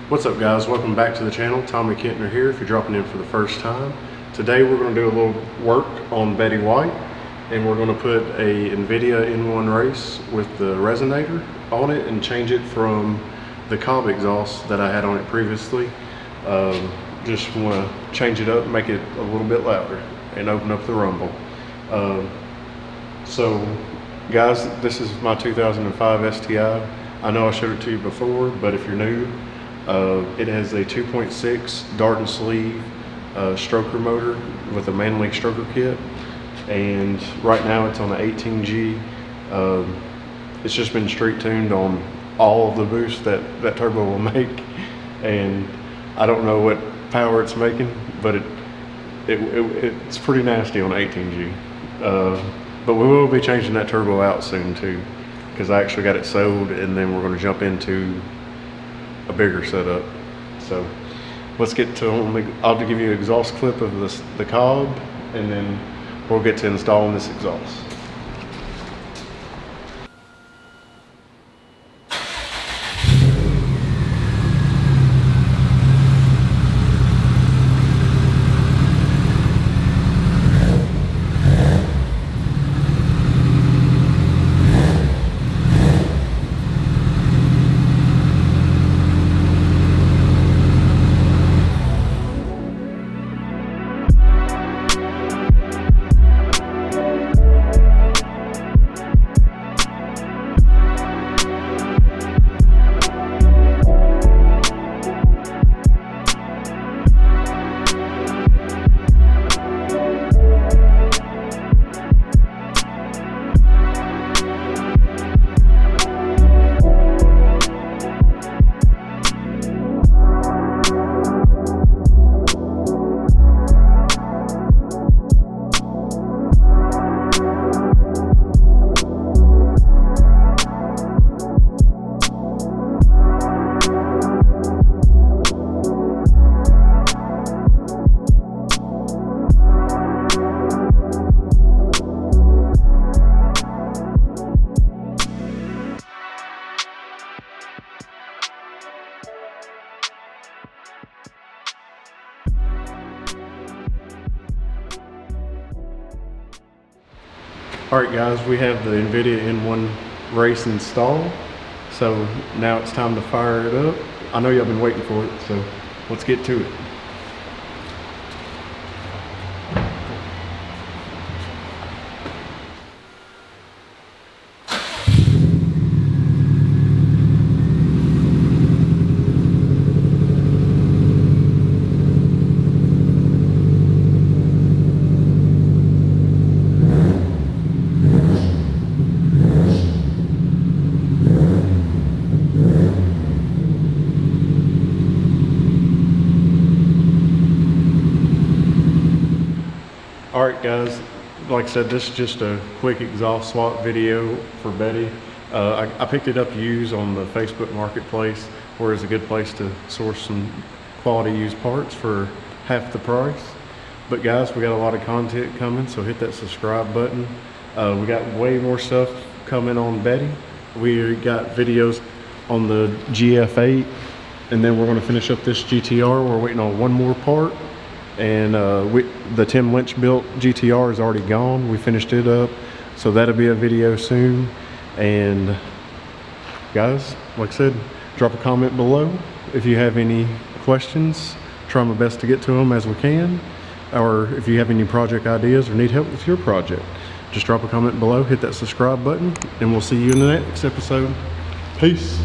What's up guys, welcome back to the channel. Tommy Kentner here if you're dropping in for the first time. Today we're going to do a little work on Betty White, and we're going to put a Invidia N1 race with the resonator on it and change it from the Cobb exhaust that I had on it previously. Just want to change it up, make it a little bit louder and open up the rumble. So guys, this is my 2005 STI. I know I showed it to you before, but if you're new, it has a 2.6 dart and sleeve stroker motor with a Manley stroker kit, and right now it's on the 18G. It's just been street tuned on all of the boost that turbo will make, and I don't know what power it's making, but it's pretty nasty on 18G. But we will be changing that turbo out soon too, because I actually got it sold, and then we're going to jump into a bigger setup. So let's get to I'll give you an exhaust clip of the Cobb, and then we'll get to installing this exhaust. Alright guys, we have the Invidia N1 race installed, so now it's time to fire it up. I know y'all been waiting for it, so let's get to it. Alright guys, like I said, this is just a quick exhaust swap video for Betty. I picked it up used on the Facebook marketplace, where it's a good place to source some quality used parts for half the price. But guys, we got a lot of content coming, so hit that subscribe button. We got way more stuff coming on Betty. We got videos on the GF8, and then we're going to finish up this GT-R. We're waiting on one more part. And the Tim Lynch built GT-R is already gone. We finished it up, so that'll be a video soon. And guys, like I said, drop a comment below if you have any questions. Try my best to get to them as we can, or if you have any project ideas or need help with your project, just drop a comment below, hit that subscribe button, and we'll see you in the next episode. Peace.